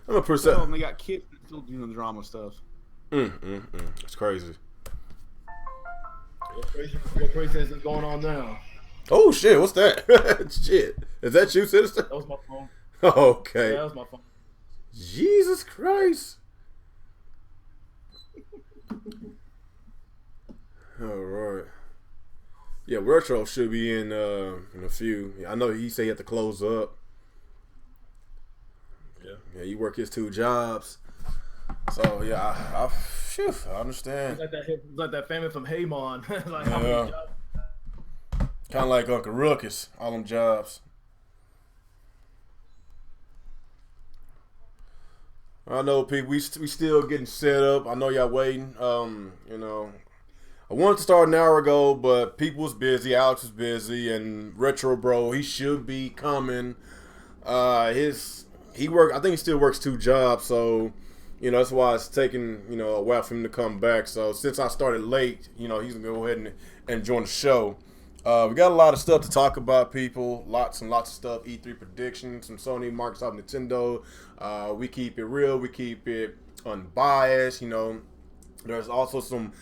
I'm a percent. Well, and they got kids that still doing the drama stuff. It's crazy. What crazy is going on now? Oh shit! What's that? Shit, is that you, Sinister? That was my phone. Okay. Yeah, that was my phone. Jesus Christ! All right. Yeah, Retro should be in a few. I know he said he had to close up. Yeah, he work his 2 jobs. So yeah, I understand. It's like that famine from Haymon. Like, how Yeah. many jobs? Kind of like Uncle Ruckus, all them jobs. I know, people. We still getting set up. I know y'all waiting. You know, I wanted to start an hour ago, but people was busy. Alex was busy, and Retro Bro, he should be coming. He work. I think he still works 2 jobs, so you know that's why it's taking a while for him to come back. So since I started late, he's gonna go ahead and join the show. We got a lot of stuff to talk about, people. Lots and lots of stuff. E3 predictions, some Sony, Microsoft, Nintendo. We keep it real. We keep it unbiased. There's also some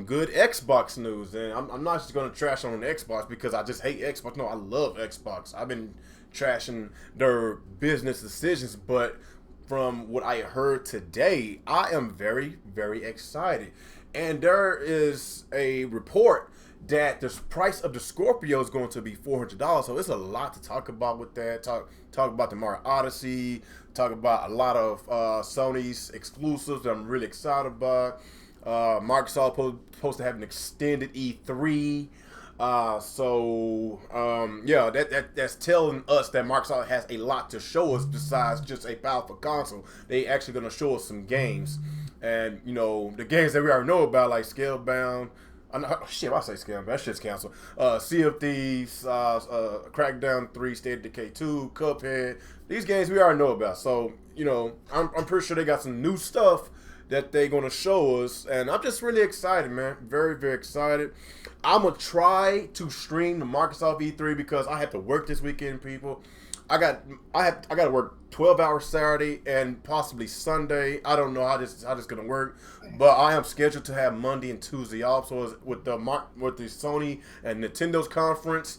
good Xbox news, and I'm not just gonna trash on Xbox because I just hate Xbox. No, I love Xbox. I've been trashing their business decisions, but from what I heard today, I am very, very excited. And there is a report that the price of the Scorpio is going to be $400. So it's a lot to talk about with that. Talk about the Mario Odyssey. Talk about a lot of Sony's exclusives that I'm really excited about. Microsoft supposed to have an extended E3. Yeah, that's telling us that Microsoft has a lot to show us besides just a powerful console. They actually going to show us some games. And, the games that we already know about, like Scalebound. Shit, I say Scalebound. That shit's canceled. Sea of Thieves, Crackdown 3, State of Decay 2, Cuphead. These games we already know about. So, I'm pretty sure they got some new stuff that they're going to show us. And I'm just really excited, man. Very, very excited. I'm going to try to stream the Microsoft E3 because I have to work this weekend, people. I got to work 12 hours Saturday and possibly Sunday. I don't know how this gonna work, but I am scheduled to have Monday and Tuesday off. So with the Sony and Nintendo's conference,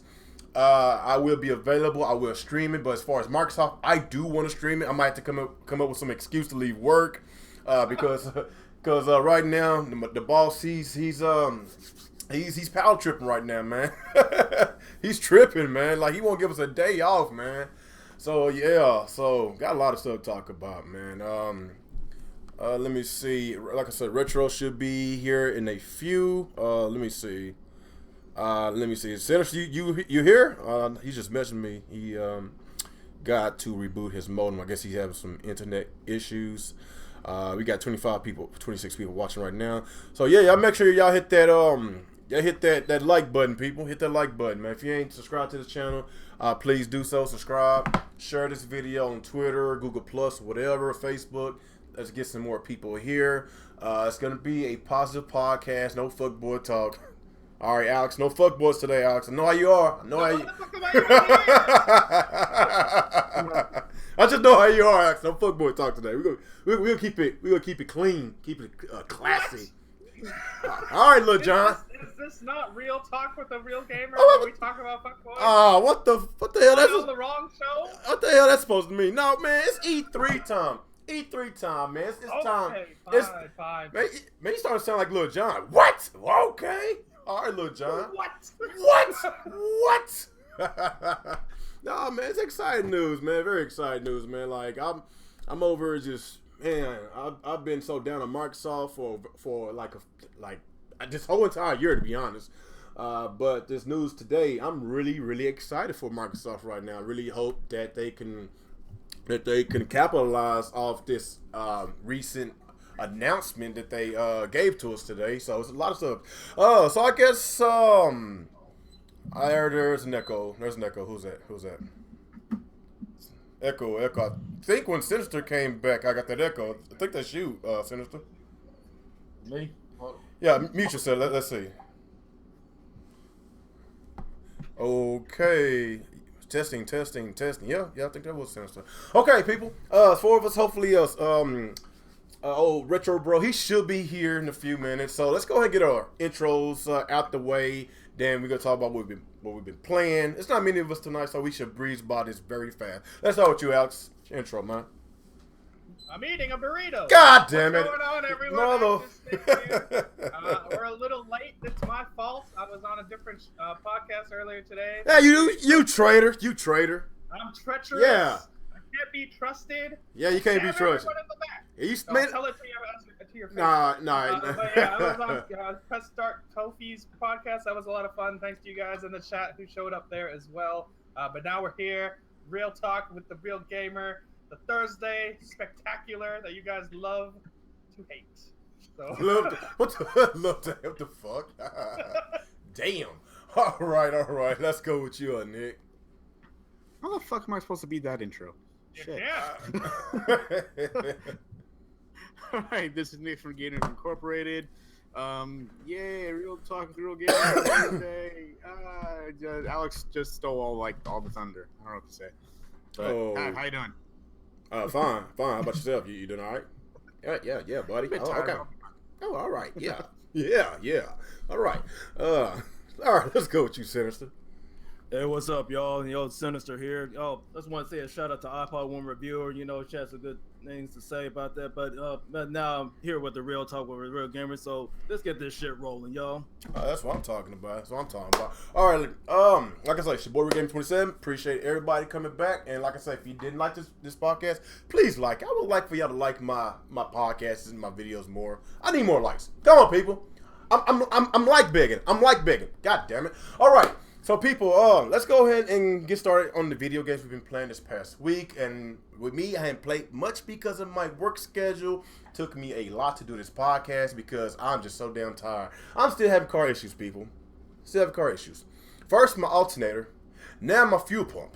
I will be available. I will stream it. But as far as Microsoft, I do want to stream it. I might have to come up with some excuse to leave work because right now the boss he's power tripping right now, man. He's tripping, man. Like he won't give us a day off, man. So yeah, got a lot of stuff to talk about, man. Let me see. Like I said, Retro should be here in a few. Let me see. Senator, you here? He just mentioned me. He got to reboot his modem. I guess he's having some internet issues. We got 26 people watching right now. So yeah, y'all make sure y'all hit that that like button, people. Hit that like button, man. If you ain't subscribed to this channel, please do so. Subscribe. Share this video on Twitter, Google Plus, whatever, Facebook. Let's get some more people here. It's gonna be a positive podcast. No fuckboy talk. All right, Alex. No fuckboys today, Alex. I know how you are. I know how you. I just know how you are, Alex. No fuckboy talk today. We're gonna keep it clean. Keep it classy. All right, Lil John. Is this not real talk with a real gamer? Oh, Where we talk about fuckboys? What the hell? That's on the wrong show. What the hell that's supposed to mean? No, man, it's E3 time. E3 time, man. It's time. Fine. Man, you starting to sound like Lil John. What? Okay. All right, Lil John. What? No, man, it's exciting news, man. Very exciting news, man. Like I'm over just, man. I've been so down on Microsoft for like this whole entire year, to be honest. But this news today, I'm really, really excited for Microsoft right now. I really hope that they can capitalize off this recent announcement that they gave to us today. So it's a lot of stuff. So I guess there's an echo. There's an echo. Who's that? Echo. I think when Sinister came back, I got that echo. I think that's you, Sinister. Me? Yeah, mute yourself. Let's see. Okay. Testing. Yeah, I think that was Sinister. Okay, people. Four of us. Hopefully, us. Retro Bro. He should be here in a few minutes. So let's go ahead and get our intros out the way. Then we're gonna talk about what we've been playing. It's not many of us tonight, so we should breeze by this very fast. Let's start with you, Alex. Intro, man. I'm eating a burrito. God damn it! What's going on, everyone? Mother. We're a little late. It's my fault. I was on a different podcast earlier today. Yeah, you traitor. You traitor. I'm treacherous. Yeah. I can't be trusted. Yeah, you can't be Stab trusted. everyone in the back. You Don't man. tell it to your face. Nah. But yeah, I was on Press Start Kofi's podcast. That was a lot of fun. Thanks to you guys in the chat who showed up there as well. But now we're here. Real talk with the real gamer. The Thursday spectacular that you guys love to hate. So What the fuck? Damn. All right. Let's go with you, Nick. How the fuck am I supposed to be that intro? Shit. Yeah. All right, this is Nick from Gamers Incorporated. Real talk with real gamers today. Alex just stole all the thunder. I don't know what to say. But how you doing? Fine. How about yourself? You doing all right? Yeah, buddy. Okay. Oh, all right. Yeah. All right. All right. Let's go with you, Sinister. Hey, what's up, y'all? Yo, Sinister here. Yo, just want to say a shout out to iPod One Reviewer. You know, she has some good things to say about that. But now I'm here with the real talk with real gamers. So let's get this shit rolling, y'all. That's what I'm talking about. All right. Like I said, it's your boy Game27. Appreciate everybody coming back. And like I said, if you didn't like this podcast, please like. I would like for y'all to like my podcasts and my videos more. I need more likes. Come on, people. I'm like begging. God damn it. All right. So people, let's go ahead and get started on the video games we've been playing this past week. And with me, I hadn't played much because of my work schedule. Took me a lot to do this podcast because I'm just so damn tired. I'm still having car issues, people. First, my alternator. Now my fuel pump.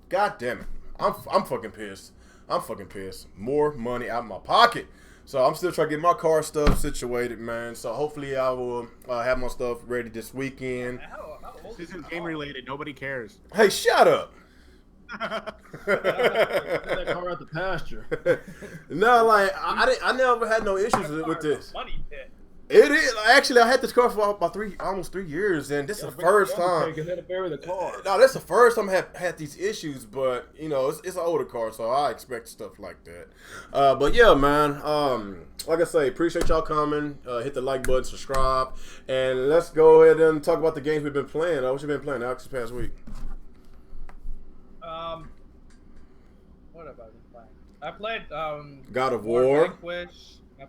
God damn it. I'm fucking pissed. More money out of my pocket. So I'm still trying to get my car stuff situated, man. So hopefully I will have my stuff ready this weekend. This isn't game related. Nobody cares. Hey, shut up. Get that car out the pasture. No, like I never had no issues with this. Money pit. It is actually I had this car for about almost 3 years, and this is the first time. You to bury the car. No, that's the first time I had these issues, but you know it's an older car, so I expect stuff like that. But yeah, man. Like I say, appreciate y'all coming. Hit the like button, subscribe, and let's go ahead and talk about the games we've been playing. What you been playing, Alex, this past week? What have I been playing? I played God of War. Vanquish. I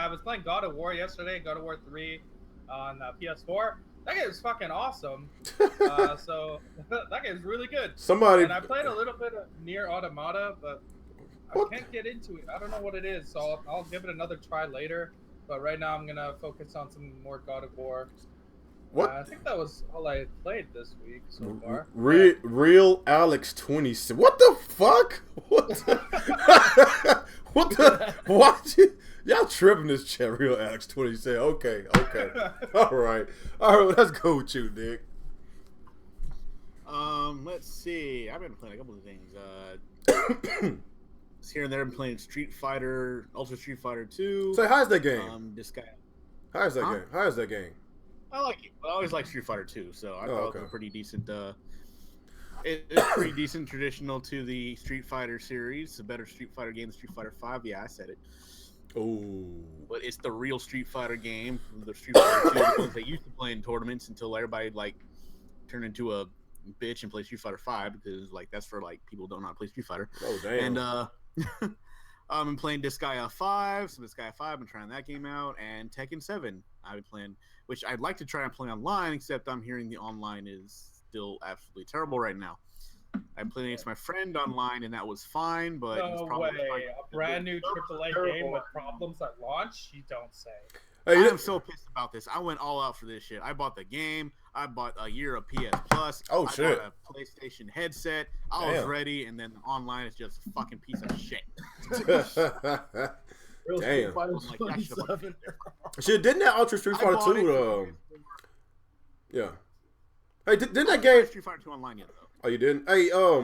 was playing God of War yesterday, God of War 3 on PS4. That game is fucking awesome. So that game is really good. And I played a little bit of Nier Automata, but I can't get into it. I don't know what it is, so I'll give it another try later. But right now I'm gonna focus on some more God of War. What? I think that was all I played this week so far. Real Alex 26. What the fuck? What the? What? Y'all tripping this chat. Real Alex 26. Okay. All right. Let's go with you, Nick. Let's see. I've been playing a couple of things. Here and there, I'm playing Street Fighter, Ultra Street Fighter 2. So how's that game? This guy. How's that game? I like it. I always like Street Fighter 2, so I thought it was a pretty decent. It's pretty decent, traditional to the Street Fighter series. A better Street Fighter game than Street Fighter 5. Yeah, I said it. Oh. But it's the real Street Fighter game. The Street Fighter 2, the ones they used to play in tournaments until everybody turned into a bitch and play Street Fighter 5 because that's for people who don't know how to play Street Fighter. Oh damn. And I've been playing Disgaea 5, so Disgaea 5, I've been trying that game out, and Tekken 7 I've been playing, which I'd like to try and play online, except I'm hearing the online is still absolutely terrible right now. I played against my friend online, and that was fine, but No way. A brand new AAA game with problems at launch? You don't say. I am so pissed about this. I went all out for this shit. I bought the game. I bought a year of PS Plus. Oh, shit. I bought a PlayStation headset. I was ready, and then online is just a fucking piece of shit. Damn. Like, Shit, didn't that Ultra Street Fighter 2? Yeah. Hey, didn't that game? Street Fighter 2 online yet, though. Oh, you didn't? Hey, I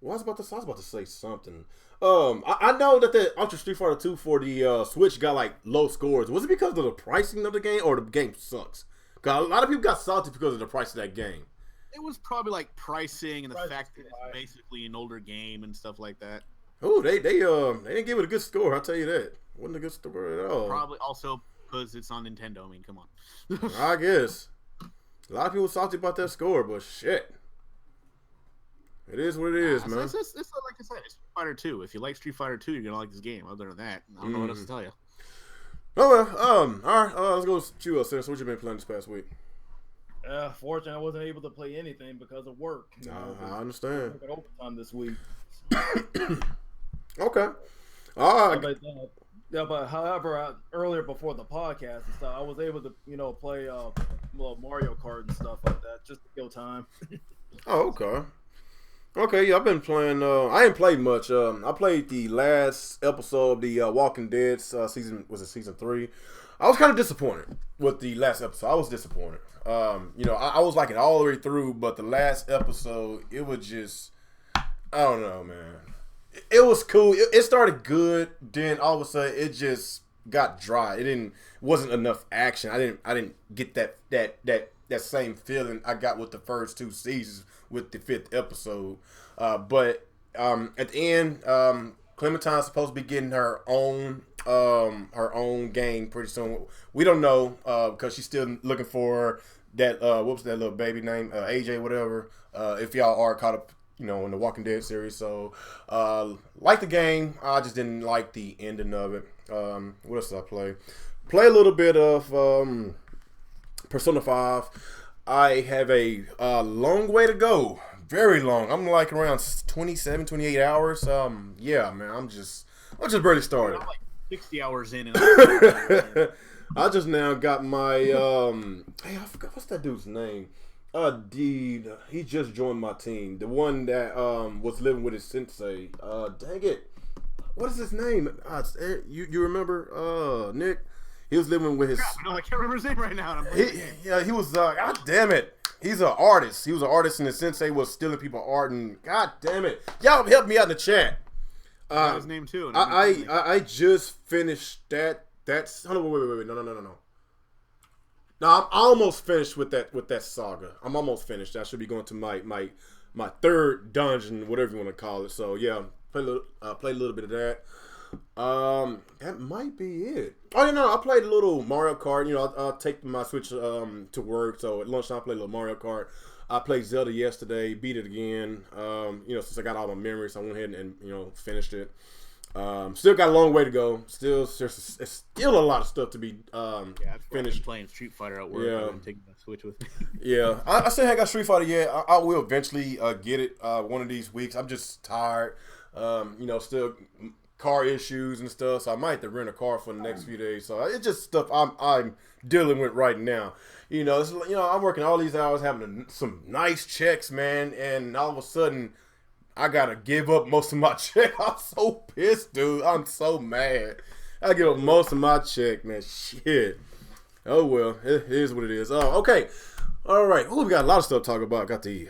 was about to say something. I know that the Ultra Street Fighter 2 for the Switch got like low scores. Was it because of the pricing of the game or the game sucks? Because a lot of people got salty because of the price of that game. It was probably like pricing and the fact that it's basically an older game and stuff like that. Oh, they didn't give it a good score. I'll tell you that. Wasn't a good score at all. Probably also because it's on Nintendo. I mean, come on. I guess a lot of people salty about that score, but shit. It is what it is, man. It's like I said, it's Street Fighter 2. If you like Street Fighter 2, you're gonna like this game. Other than that, I don't know what else to tell you. Oh well, all right. Let's go with you, Sis. What you been playing this past week? Fortunately, I wasn't able to play anything because of work. I understand. I got overtime this week. Okay. All right. But however, earlier before the podcast and stuff, I was able to play little Mario Kart and stuff like that just to kill time. Oh, okay. Okay, yeah, I've been playing. I ain't played much. I played the last episode of the Walking Dead season. Was it season 3? I was kind of disappointed with the last episode. I was disappointed. I was like it all the way through, but the last episode, it was just, I don't know, man. It was cool. It started good, then all of a sudden it just got dry. It wasn't enough action. I didn't get that same feeling I got with the first 2 seasons with the 5th episode. But at the end, Clementine's supposed to be getting her own game pretty soon. We don't know because she's still looking for that what was that little baby name, AJ, whatever. If y'all are caught up, in the Walking Dead series. So like the game, I just didn't like the ending of it. What else did I play? Play a little bit of Persona 5. I have a long way to go. Very long. I'm like around 27, 28 hours. Yeah, man. I'm just barely started. I'm like 60 hours in. And I just now got my hey, I forgot what's that dude's name. He just joined my team. The one that was living with his sensei. Dang it. What is his name? You remember Nick? He was living with his. No, I can't remember his name right now. He was. God damn it! He's an artist. He was an artist, and the sensei was stealing people's art. And God damn it, y'all help me out in the chat. His name too. I just finished that. That's wait. No. No, I'm almost finished with that saga. I'm almost finished. I should be going to my 3rd dungeon, whatever you want to call it. So yeah, play a little bit of that. That might be it. Oh, I played a little Mario Kart. I'll take my Switch to work. So at lunchtime, I played a little Mario Kart. I played Zelda yesterday, beat it again. Since I got all my memories, I went ahead and finished it. Still got a long way to go. There's still a lot of stuff to be finished. Playing Street Fighter at work. Yeah. I'm taking the Switch with me. Yeah, I still haven't got Street Fighter yet. I will eventually get it one of these weeks. I'm just tired. Still car issues and stuff, so I might have to rent a car for the next few days. So it's just stuff I'm dealing with right now. I'm working all these hours, having some nice checks, man, and all of a sudden I gotta give up most of my check. I'm so pissed, dude. I'm so mad. I give up most of my check, man. Shit. Oh well, it is what it is. Oh, okay. All right. Oh, we got a lot of stuff to talk about. Got the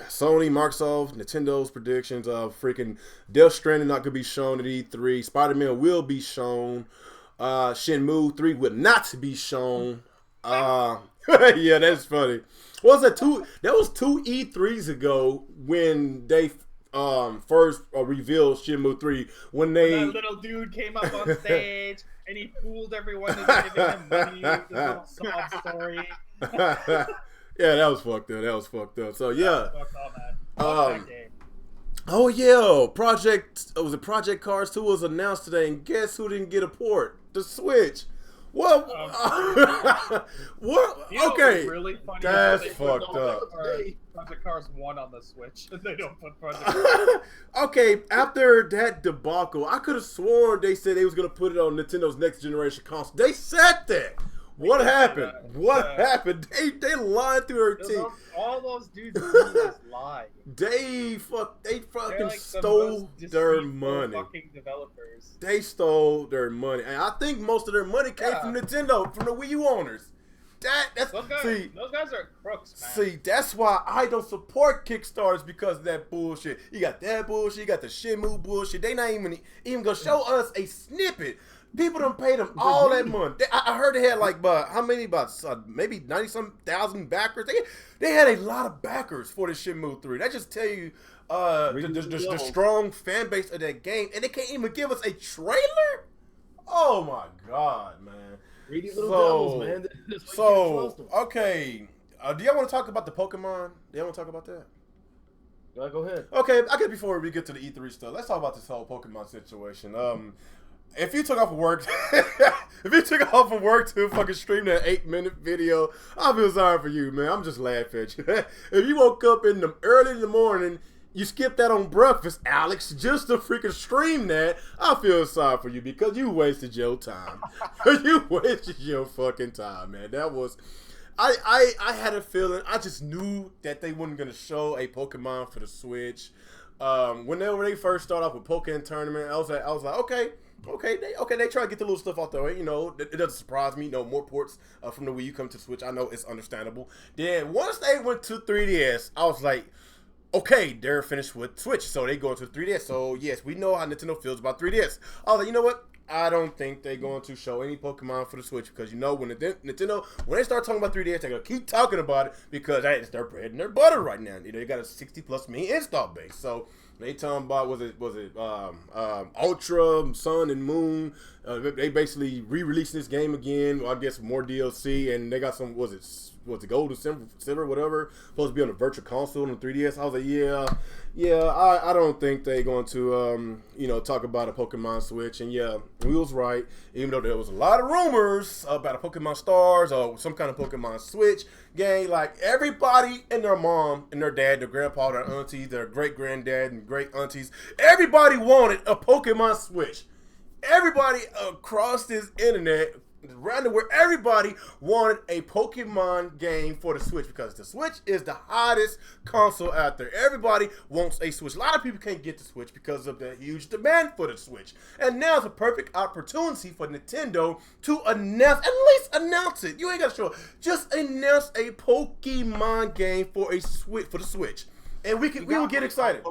Sony, Microsoft, Nintendo's predictions of freaking Death Stranding not gonna be shown at E3. Spider-Man will be shown. Shenmue 3 will not be shown. Yeah, that's funny. What was that That was 2 E3s ago when they first revealed Shenmue 3 when that little dude came up on stage and he fooled everyone into giving him money. This sob story. Yeah, that was fucked up. So yeah. That game. Oh yeah, Project Cars 2 was announced today, and guess who didn't get a port? The Switch. What? What? Okay, really funny. That's fucked up. Project Cars 1 on the Switch. They don't put Project Cars. Okay, after that debacle, I could have sworn they said they was gonna put it on Nintendo's next generation console. They said that. What happened? What happened? They lied through their teeth. All those dudes just lie. They fucking stole their money. Fucking developers. They stole their money, and I think most of their money came from Nintendo, from the Wii U owners. That's those guys are crooks, man. See, that's why I don't support Kickstarters because of that bullshit. You got that bullshit. You got the Shenmue bullshit. They not even gonna show us a snippet. People done paid them all that money. I heard they had like how many? About maybe 90-some thousand backers. They had a lot of backers for the Shenmue 3. That just tell you the strong fan base of that game, and they can't even give us a trailer. Oh my god, man! Greedy little devils, man. Okay. Do y'all want to talk about the Pokemon? Do y'all want to talk about that? Go ahead. Okay, I guess before we get to the E3 stuff, let's talk about this whole Pokemon situation. If you took off of work, to fucking stream that 8-minute video, I feel sorry for you, man. I'm just laughing at you. If you woke up early in the morning, you skipped that on breakfast, Alex, just to freaking stream that, I feel sorry for you because you wasted your time. You wasted your fucking time, man. That was... I had a feeling. I just knew that they weren't going to show a Pokemon for the Switch. Whenever they first started off with Pokemon Tournament, I was like, okay, they try to get the little stuff out the way. You know, it doesn't surprise me. More ports from the Wii U come to Switch. I know it's understandable. Then once they went to 3DS, I was like, okay, they're finished with Switch, so they go into 3DS. So yes, we know how Nintendo feels about 3DS. I was like, you know what? I don't think they're going to show any Pokemon for the Switch because, you know, when Nintendo, when they start talking about 3DS, they're going to keep talking about it because it's their bread and their butter right now. You know, they got a 60+ million install base. So they talking about, was it Ultra, Sun, and Moon. They basically re-released this game again. I guess more DLC, and they got some, was it gold or silver, whatever, supposed to be on the virtual console on the 3DS. I was like, I don't think they're going to, talk about a Pokemon Switch. And yeah, we was right, even though there was a lot of rumors about a Pokemon Stars or some kind of Pokemon Switch game. Like everybody and their mom and their dad, their grandpa, their auntie, their great granddad and great aunties, everybody wanted a Pokemon Switch. Everybody across this internet, around the world, everybody wanted a Pokemon game for the Switch because the Switch is the hottest console out there. Everybody wants a Switch. A lot of people can't get the Switch because of the huge demand for the Switch. And now it's a perfect opportunity for Nintendo to at least announce it. You ain't got to show it. Just announce a Pokemon game for the Switch. And we will get excited.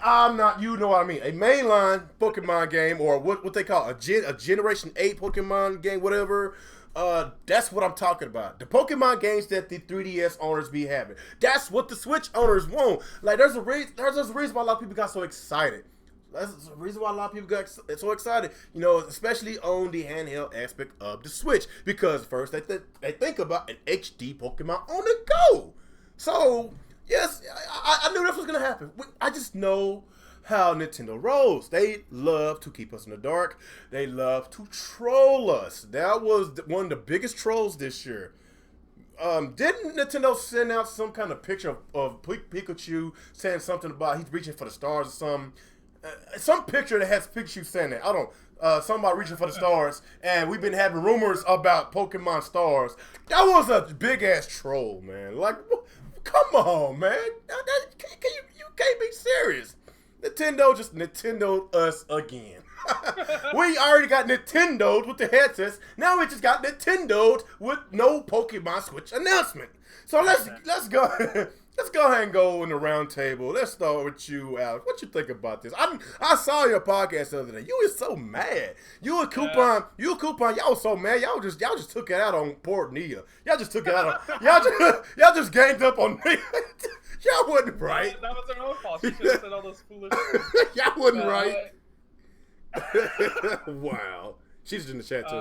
I'm not, you know what I mean. A mainline Pokemon game, or what they call a Generation 8 Pokemon game, whatever. That's what I'm talking about. The Pokemon games that the 3DS owners be having. That's what the Switch owners want. Like, there's a reason why a lot of people got so excited. That's the reason why a lot of people got so excited, especially on the handheld aspect of the Switch. Because first they think about an HD Pokemon on the go. So... yes, I knew this was going to happen. I just know how Nintendo rolls. They love to keep us in the dark. They love to troll us. That was one of the biggest trolls this year. Didn't Nintendo send out some kind of picture of Pikachu saying something about he's reaching for the stars or something? Some picture that has Pikachu saying that. I don't somebody reaching for the stars, and we've been having rumors about Pokemon Stars. That was a big-ass troll, man. Like... come on, man. You can't be serious. Nintendo just Nintendo'd us again. We already got Nintendo'd with the headsets. Now we just got Nintendo'd with no Pokemon Switch announcement. So let's go. Let's go ahead and go in the round table. Let's start with you, Alex. What you think about this? I saw your podcast the other day. You were so mad. You a coupon. Y'all was so mad. Y'all just took it out on poor Nia. Y'all just took it out on. Y'all just ganged up on me. Y'all wasn't right. That was her own fault. She should have said all those foolish things. Y'all wasn't right. Wow. She's in the chat too.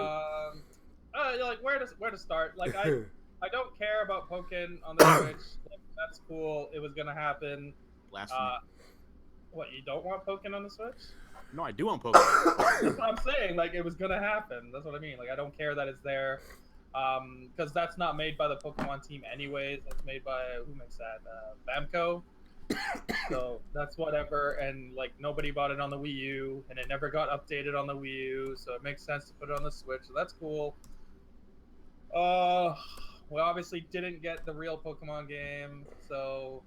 Like where to start? Like I don't care about Pokemon on the Switch. Like, that's cool. It was gonna happen. What, you don't want Pokemon on the Switch? No, I do want Pokemon. That's what I'm saying. Like, it was gonna happen. That's what I mean. Like, I don't care that it's there. Because that's not made by the Pokemon team anyways. That's made by, who makes that? Bamco. So that's whatever. And like, nobody bought it on the Wii U, and it never got updated on the Wii U, so it makes sense to put it on the Switch. So that's cool. We obviously didn't get the real Pokemon game, so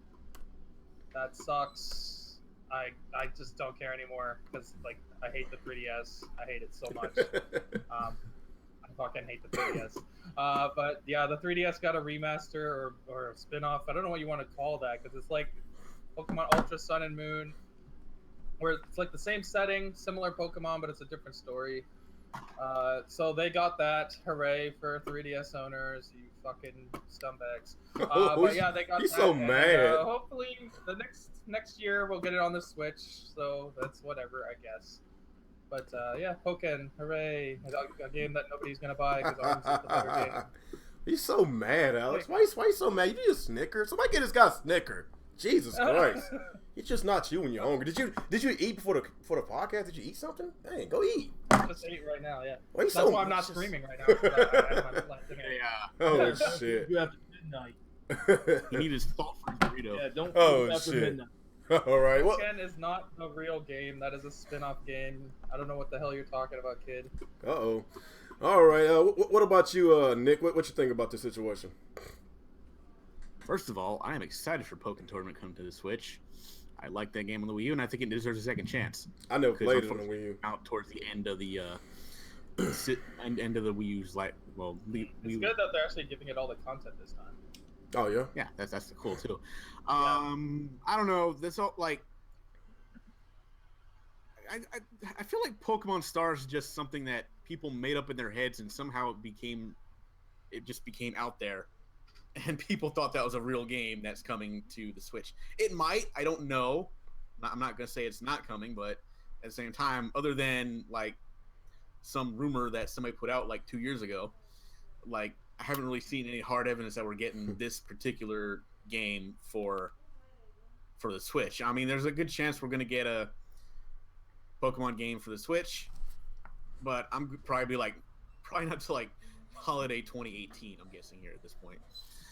that sucks. I just don't care anymore because like I hate the 3DS. I hate it so much. I fucking hate the 3DS. But yeah, the 3DS got a remaster or a spin-off. I don't know what you want to call that because it's like Pokemon Ultra Sun and Moon, where it's like the same setting, similar Pokemon, but it's a different story. So they got that. Hooray for 3DS owners, you fucking scumbags. But yeah, they got He's that. so and, mad. Hopefully the next year we'll get it on the Switch. So that's whatever, I guess. But yeah, Pokken, hooray! A game that nobody's gonna buy because obviously it's a better game. He's so mad, Alex. Why you so mad? You need a Snicker? Somebody get this guy a Snicker. Jesus Christ. It's just not you when you're hungry. Did you eat before the podcast? Did you eat something? Dang, go eat. I just ate right now, yeah. Why That's why I'm not screaming right now. I have my dinner. Oh shit. You after midnight. He need his salt for his burrito. Yeah, don't Oh, after shit. midnight. All right. Well, Pokken is not a real game. That is a spin-off game. I don't know what the hell you're talking about, kid. uh-oh. All right. What about you, Nick? What you think about this situation? First of all, I am excited for Pokken Tournament coming to the Switch. I like that game on the Wii U, and I think it deserves a second chance. I never played it on the Wii U. Out towards the end of the end of the Wii U's It's good that they're actually giving it all the content this time. Oh yeah. Yeah, that's cool too. I don't know. This all like. I feel like Pokemon Stars is just something that people made up in their heads, and somehow it just became out there. And people thought that was a real game that's coming to the Switch. It might. I don't know. I'm not going to say it's not coming, but at the same time, other than like some rumor that somebody put out like 2 years ago, like I haven't really seen any hard evidence that we're getting this particular game for the Switch. I mean, there's a good chance we're going to get a Pokemon game for the Switch, but I'm probably not till like holiday 2018. I'm guessing here at this point.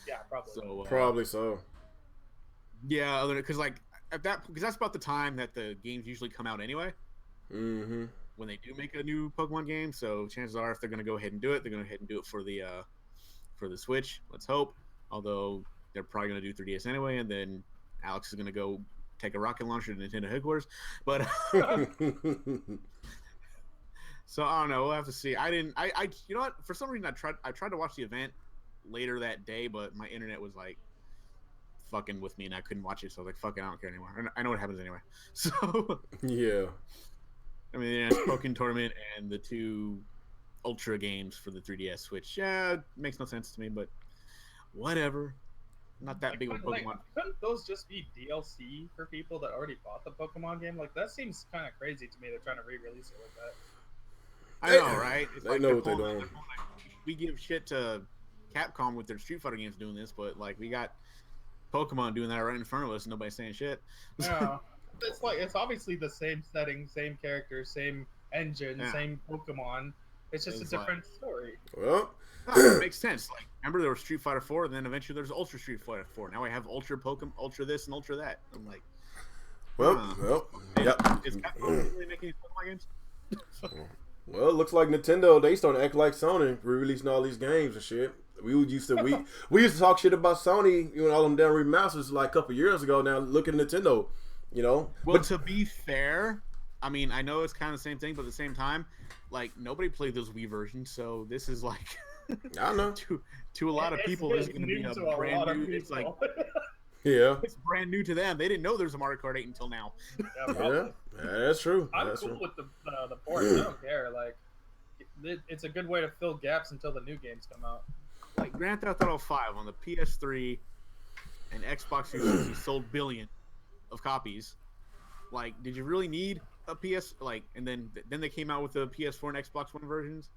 Yeah, probably. So Probably so. Yeah, because like because that's about the time that the games usually come out anyway. Mm-hmm. When they do make a new Pokemon game, so chances are if they're going to go ahead and do it, they're going to go ahead and do it for the Switch. Let's hope. Although they're probably going to do 3DS anyway, and then Alex is going to go take a rocket launcher to Nintendo headquarters. But so I don't know. We'll have to see. I you know what? For some reason, I tried to watch the event later that day, but my internet was like fucking with me, and I couldn't watch it. So I was like, "Fuck it, I don't care anymore." I know what happens anyway. So Yeah. I mean, it's Pokken Tournament and the 2 Ultra games for the 3DS Switch. Yeah, it makes no sense to me, but whatever. Not that big of a Pokemon. Couldn't those just be DLC for people that already bought the Pokemon game? Like that seems kind of crazy to me. They're trying to re-release it like that. I know, right? It's They like know what they're doing. We give shit to Capcom with their Street Fighter games doing this, but like we got Pokemon doing that right in front of us, and nobody's saying shit. Yeah, it's obviously the same setting, same characters, same engine, same Pokemon. It's just a different story. Well, no, it makes sense. Like, remember there was Street Fighter 4, and then eventually there's Ultra Street Fighter 4. Now I have Ultra Pokemon, Ultra this and Ultra that. I'm like, yep. Is Capcom really making these Pokemon games? Well, it looks like Nintendo, they starting to act like Sony, re-releasing all these games and shit. We used to talk shit about Sony, all them damn remasters like a couple years ago. Now look at Nintendo, Well, but to be fair, I mean, I know it's kind of the same thing, but at the same time, like nobody played those Wii versions, so this is like, I know to a lot of people, this is going to be a brand new. It's like, yeah, it's brand new to them. They didn't know there's a Mario Kart 8 until now. Yeah, that's true. I'm that's cool true. with the port. I don't care. Like, it's a good way to fill gaps until the new games come out. Like Grand Theft Auto 5 on the PS3 and Xbox 360 sold billion of copies. Like, did you really need a PS? Like, and then they came out with the PS4 and Xbox One versions.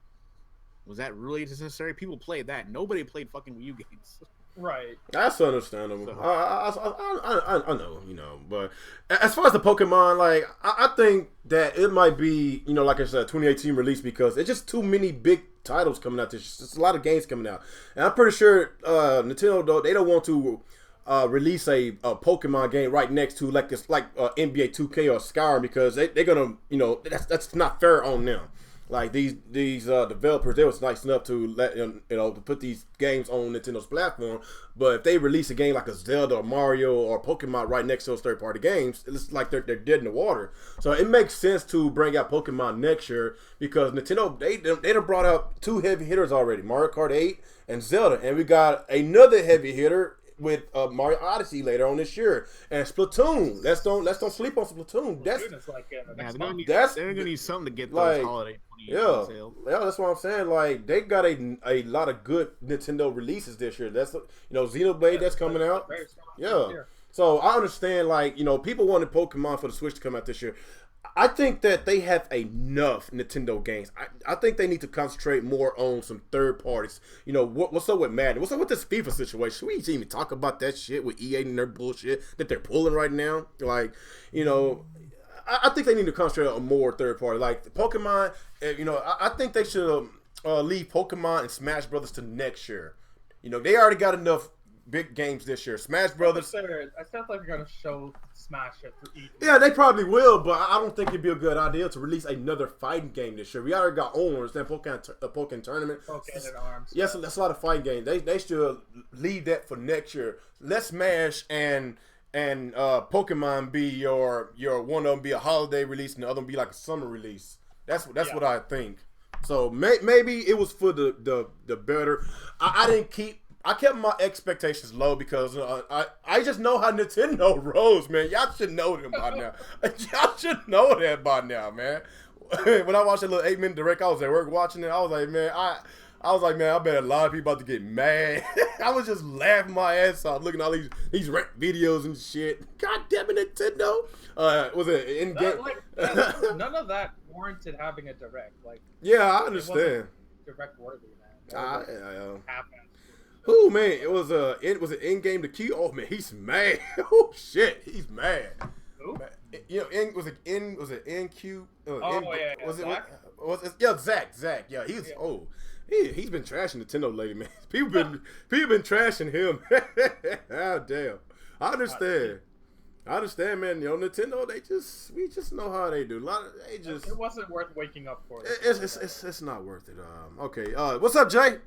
Was that really necessary? People played that. Nobody played fucking Wii U games. Right. That's understandable. So, I know, but as far as the Pokemon, like, I think that it might be, like I said, 2018 release because it's just too many big titles coming out. There's just a lot of games coming out. And I'm pretty sure Nintendo, though, they don't want to release a Pokemon game right next to NBA 2K or Skyrim because they're going to, that's not fair on them. Like these developers, they was nice enough to let to put these games on Nintendo's platform. But if they release a game like a Zelda or Mario or Pokemon right next to those third-party games, it's like they're dead in the water. So it makes sense to bring out Pokemon next year because Nintendo they done brought out 2 heavy hitters already, Mario Kart 8 and Zelda, and we got another heavy hitter with Mario Odyssey later on this year, and Splatoon. Let's don't sleep on Splatoon. That's like, they're gonna need something to get those holiday. That's what I'm saying. Like they got a lot of good Nintendo releases this year. That's Xenoblade that's coming out. Yeah. So I understand. Like people wanted Pokemon for the Switch to come out this year. I think that they have enough Nintendo games. I think they need to concentrate more on some third parties. What's up with Madden? What's up with this FIFA situation? Should we even talk about that shit with EA and their bullshit that they're pulling right now? Like, I think they need to concentrate on more third party. Like Pokemon, I think they should leave Pokemon and Smash Brothers to next year. They already got enough big games this year. Smash Brothers. I still think they're gonna show Smash at E3. Yeah, they probably will, but I don't think it'd be a good idea to release another fighting game this year. We already got Orange, then Pokemon Tournament. Pokemon Arms. Yes, that's a lot of fighting games. They should leave that for next year. Let Smash and Pokemon be your one of them be a holiday release and the other one be like a summer release. That's what I think. So maybe it was for the better. I kept my expectations low because I just know how Nintendo rolls, man. Y'all should know them by now. Y'all should know that by now, man. When I watched that little 8-minute direct, I was at work watching it. I was like, man, I bet a lot of people about to get mad. I was just laughing my ass off looking at all these rec videos and shit. God damn it, Nintendo. Was it in game? None of that warranted having a direct. Yeah, I understand. Direct worthy, man. Oh man, it was an in-game to key. Oh man, he's mad. Oh shit, he's mad. Who? Was it NQ? Zach? Zach. Yeah, he's been trashing Nintendo lately, man. People been trashing him. Oh damn. I understand, man. Nintendo, we just know how they do. It wasn't worth waking up for. It's not worth it. Okay. What's up, Jay?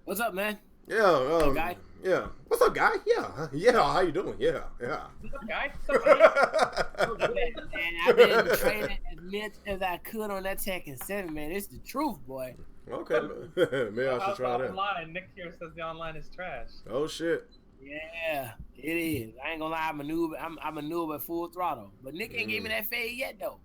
What's up, man? Yeah. Hey, guy. Yeah. What's up, guy? Yeah. How you doing? Yeah. What's up, guy? What's up, man, I've been training as much as I could on that Tekken 7, man. It's the truth, boy. Okay. Maybe I should try that. Online. Nick here says the online is trash. Oh shit. Yeah, it is. I ain't gonna lie, I'm a noob at full throttle. But Nick ain't gave me that fade yet, though.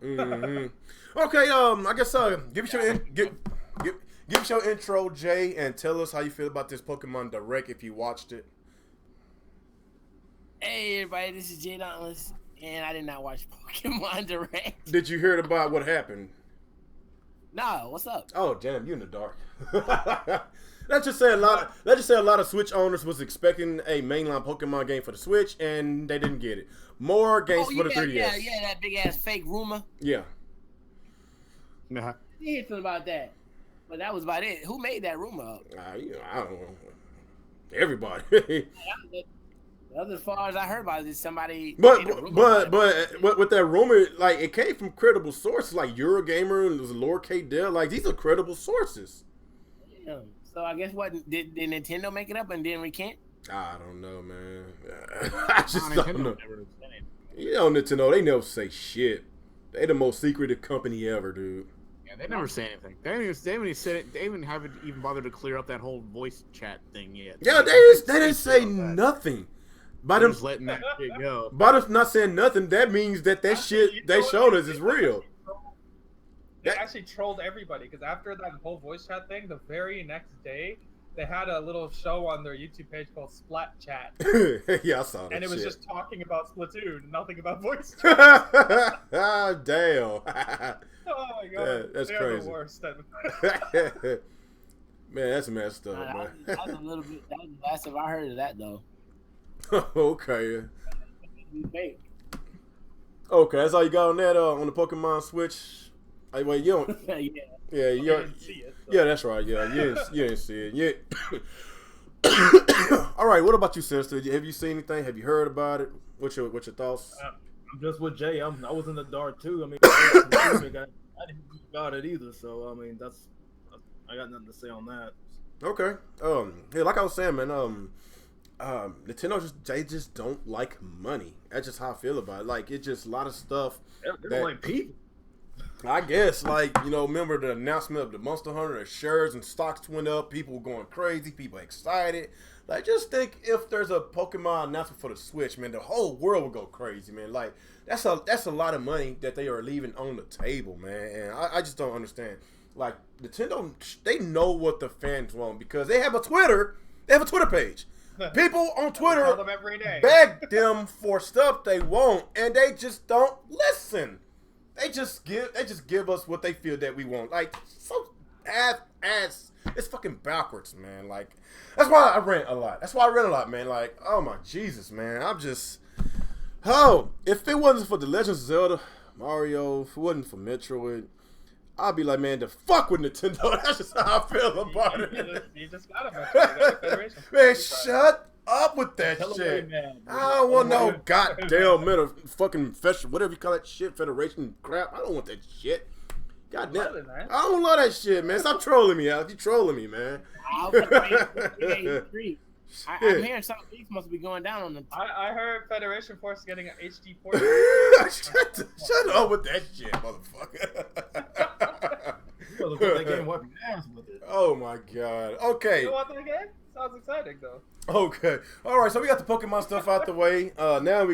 Mm-hmm. Okay. I guess give us your intro, Jay, and tell us how you feel about this Pokemon Direct if you watched it. Hey, everybody, this is JDauntless, and I did not watch Pokemon Direct. Did you hear about what happened? No, what's up? Oh, damn, you in the dark. Let's just say a lot of Switch owners was expecting a mainline Pokemon game for the Switch, and they didn't get it. More games for the 3DS. Yeah, that big ass fake rumor. Yeah. I didn't hear something about that. But that was about it. Who made that rumor up? I don't know. Everybody. As far as I heard about it, somebody. But with that rumor, like it came from credible sources, like Eurogamer and there's Lord K. Dell. Like these are credible sources. Yeah. So I guess what did Nintendo make it up and then recant? I don't know, man. I just don't know. Nintendo, they never say shit. They the most secretive company ever, dude. Yeah, they never say anything. They haven't even bothered to clear up that whole voice chat thing yet. Yeah, they didn't say nothing. By them just letting that shit go. By them not saying nothing, that means that shit they showed us is real. They actually trolled everybody because after that whole voice chat thing, the very next day they had a little show on their YouTube page called Splat Chat. Yeah, I saw that. And it was just talking about Splatoon, nothing about voice chat. Ah, damn. Oh my god, that's they're crazy. The worst. Man, that's messed up, man. That was a little bit. That was the last time I heard of that, though. Okay. Okay, that's all you got on that on the Pokemon Switch. Wait, you don't. Yeah, you didn't see it. So. Yeah, that's right. Yeah, you didn't see it. Yeah. All right. What about you, sister? Have you seen anything? Have you heard about it? What's your thoughts? I'm just with Jay. I was in the dark too. I mean, I didn't about it either. So I mean, I got nothing to say on that. Okay. Yeah, like I was saying, man. Nintendo they just don't like money. That's just how I feel about it. Like it's just a lot of stuff. They don't like people. I guess, like, you know, remember the announcement of the Monster Hunter, the shares and stocks went up, people were going crazy, people excited. Like, just think if there's a Pokemon announcement for the Switch, man, the whole world would go crazy, man. Like, that's a lot of money that they are leaving on the table, man. And I just don't understand. Like, Nintendo, they know what the fans want because they have a Twitter page. People on Twitter beg them for stuff they want, and they just don't listen. They just give us what they feel that we want. Like, so ass. It's fucking backwards, man. Like, that's why I rant a lot. Man. Like, oh my Jesus, man. If it wasn't for The Legend of Zelda, Mario, if it wasn't for Metroid, I'd be like, man, the fuck with Nintendo. That's just how I feel about it. You just got it, man. Shut up with that shit. I don't want no goddamn fucking whatever you call that shit, Federation crap. I don't want that shit. Goddamn. I don't love that shit, man. Stop trolling me, Alex. You trolling me, man. I'm hearing something must be going down on the. I heard Federation Force getting an HD port. Shut up with that shit, motherfucker. Oh my god. Okay. You want that game? Sounds exciting though. Okay. All right. So we got the Pokemon stuff out the way. Now we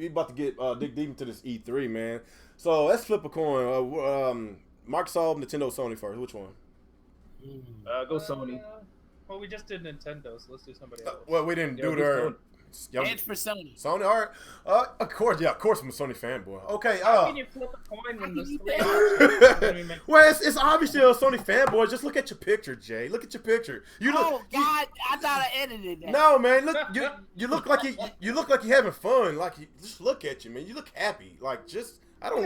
about to get dig deep into this E3, man. So let's flip a coin. Microsoft, Nintendo, Sony first. Which one? Go Sony. Well, we just did Nintendo, so let's do somebody else. Well, we didn't do their. Edge for Sony. Sony, all right. Of course, I'm a Sony fanboy. Okay. How can you flip a coin when the three well, it's obviously a Sony fanboy. Just look at your picture, Jay. Look at your picture. God, I thought I edited that. No, man. Look, you look like you look like you're having fun. Like, just look at you, man. You look happy. Like, just. I don't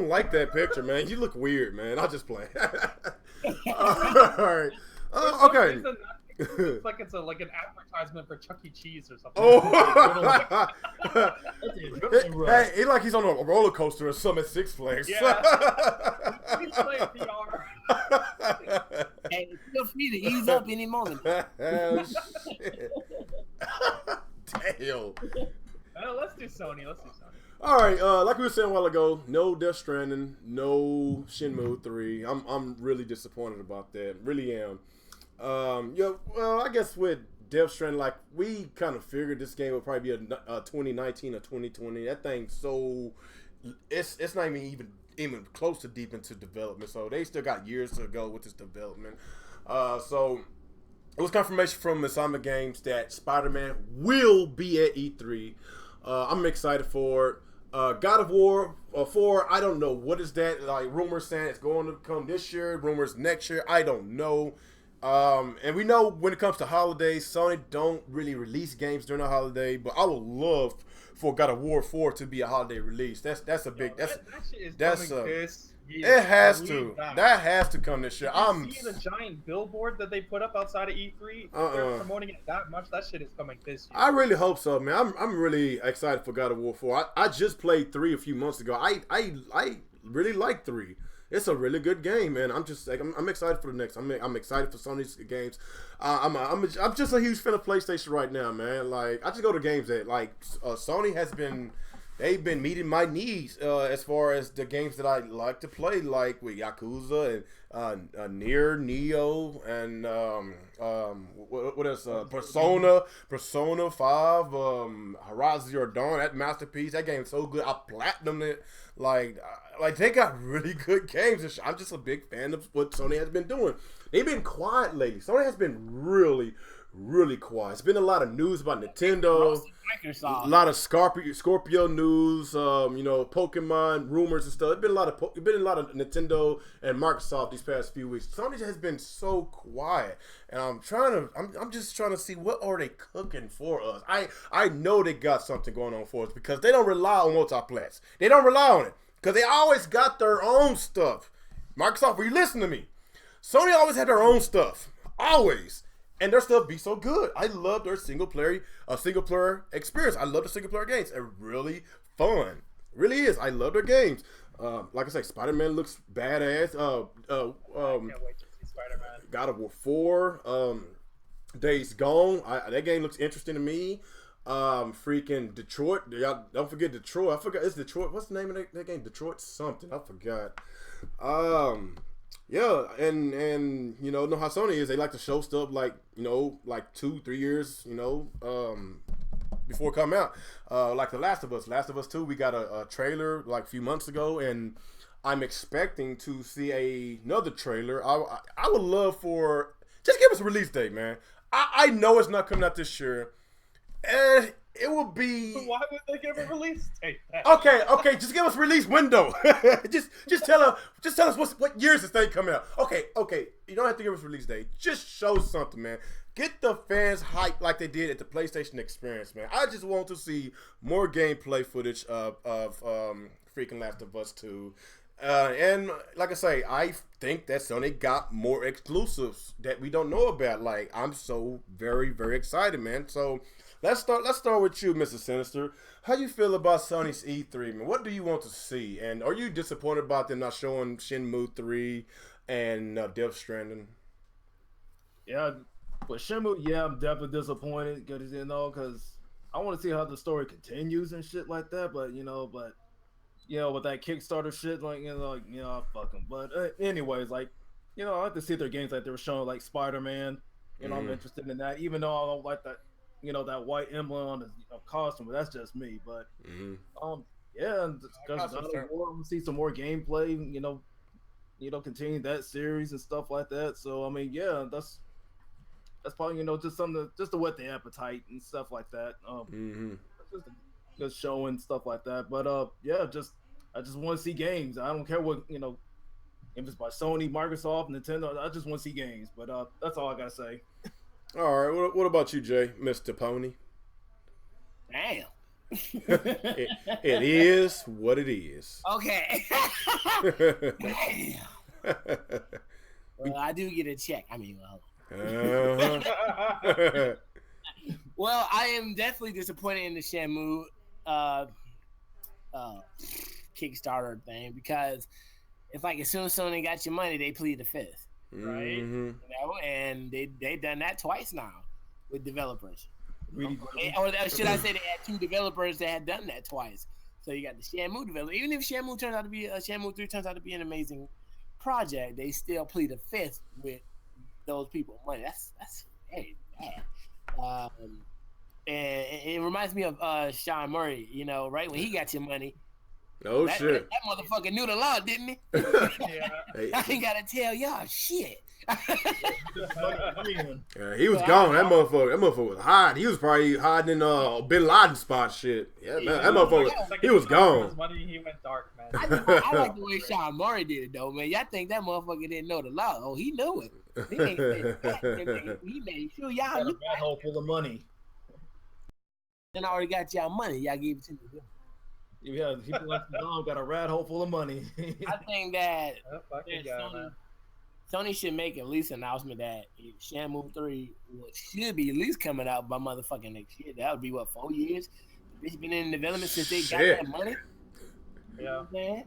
like that picture, man. You look weird, man. I'll just play. All right. Okay. It's like it's like an advertisement for Chuck E. Cheese or something. Oh. Hey, like he's on a roller coaster or something at Six Flags. Yeah. He's playing PR. Hey, feel free to ease up any moment. Oh, shit. Damn. Let's do Sony. All right, like we were saying a while ago, no Death Stranding, no Shenmue 3. I'm really disappointed about that. Really am. Well, I guess with Death Stranding, like we kind of figured this game would probably be a 2019 or 2020. That thing's so it's not even close to deep into development. So they still got years to go with this development. So it was confirmation from Insomniac Games that Spider-Man will be at E3. I'm excited for it. God of War 4, I don't know. What is that? Like, rumors saying it's going to come this year, rumors next year. I don't know. And we know when it comes to holidays, Sony don't really release games during the holiday, but I would love for God of War 4 to be a holiday release. That's a big it has to. That has to come this year. You see the giant billboard that they put up outside of E3? They're promoting it that much. That shit is coming this year. I really hope so, man. I'm really excited for God of War 4. I just played 3 a few months ago. I really like 3. It's a really good game, man. I'm excited for the next. I'm excited for Sony's games. I'm just a huge fan of PlayStation right now, man. Like, I just go to games that like Sony has been. They've been meeting my needs as far as the games that I like to play, like with Yakuza and Nier, Neo, and what else? Persona 5, Horizon Zero Dawn. That masterpiece. That game's so good. I platinumed it. Like they got really good games. I'm just a big fan of what Sony has been doing. They've been quiet lately. Sony has been really quiet. It's been a lot of news about Nintendo, a lot of Scorpio news, Pokemon rumors and stuff. It's been a lot of Nintendo and Microsoft these past few weeks. Sony has been so quiet, and I'm just trying to see what are they cooking for us. I know they got something going on for us because they don't rely on multiplats. They don't rely on it because they always got their own stuff. Microsoft, will you listen to me? Sony always had their own stuff, always. And their stuff be so good. I love their single player experience. I love the single player games. They're really fun. Really is. I love their games. Like I say, Spider-Man looks badass. I can't wait to see Spider-Man. God of War 4. Days Gone. That game looks interesting to me. Freaking Detroit. Y'all don't forget Detroit. I forgot. It's Detroit. What's the name of that game? Detroit something. I forgot. Yeah, and you know how Sony is. They like to show stuff like 2-3 years before it come out. Like The Last of Us. Last of Us 2. We got a trailer like a few months ago, and I'm expecting to see another trailer. I would love for just give us a release date, man. I know it's not coming out this year. It will be. Why would they give a release date? Okay, just give us a release window. just tell us what years this thing coming out. Okay. You don't have to give us a release date. Just show something, man. Get the fans hyped like they did at the PlayStation Experience, man. I just want to see more gameplay footage of freaking Last of Us 2. And like I say, I think that Sony got more exclusives that we don't know about. Like, I'm so very, very excited, man. So let's start with you, Mr. Sinister. How you feel about Sony's E3, man? What do you want to see? And are you disappointed about them not showing Shenmue 3 and Death Stranding? Yeah, but Shenmue, I'm definitely disappointed because I want to see how the story continues and shit like that. But with that Kickstarter shit, fuck them. But anyways, I like to see their games like they were showing, like Spider-Man. I'm interested in that, even though I don't like that, that white emblem on his costume. But that's just me. But because I want to see some more gameplay. Continue that series and stuff like that. So I mean, that's probably just something just to whet the appetite and stuff like that. Just showing stuff like that. But I just want to see games. I don't care what if it's by Sony, Microsoft, Nintendo. I just want to see games. But that's all I gotta say. All right. What about you, Jay, Mr. Pony? Damn. it is what it is. Okay. Damn. Well, I do get a check. I mean, well, I am definitely disappointed in the Shenmue Kickstarter thing because it's like as soon as Sony got your money, they plead the fifth, right? And they done that twice now with developers. Or should I say they had two developers that had done that twice? So you got the Shenmue developer. Even if Shenmue 3 turns out to be an amazing project, they still plead the fifth with those people money. That's very bad. And it reminds me of Sean Murray, right when he got your money. Oh shit! That motherfucker knew the law, didn't he? I ain't gotta tell y'all shit. He was gone. That motherfucker was hiding. He was probably hiding in Bin Laden spot shit. Yeah, man, that motherfucker. He was gone. Money, he went dark, man. I like the way Sean Murray did it though, man. Y'all think that motherfucker didn't know the law? Oh, he knew it. He made sure y'all knew. Rat hole full of money. Then I already got y'all money. Y'all gave it to me. Yeah, people like Dom got a rat hole full of money. I think that Sony should make at least an announcement that Shenmue 3 should be at least coming out by motherfucking next year. That would be 4 years? It's been in development since they got that money. Yeah. Man.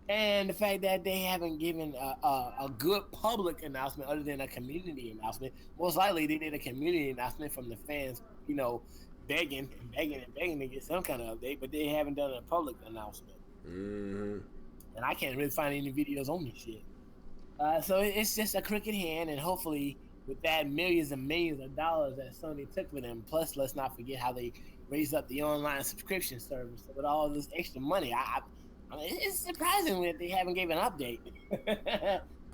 And the fact that they haven't given a good public announcement other than a community announcement. Most likely they did a community announcement from the fans, begging to get some kind of update, but they haven't done a public announcement. And I can't really find any videos on this shit. So it's just a crooked hand, and hopefully with that millions and millions of dollars that Sony took with them, plus let's not forget how they raised up the online subscription service with all this extra money. I mean, it's surprising that they haven't given an update.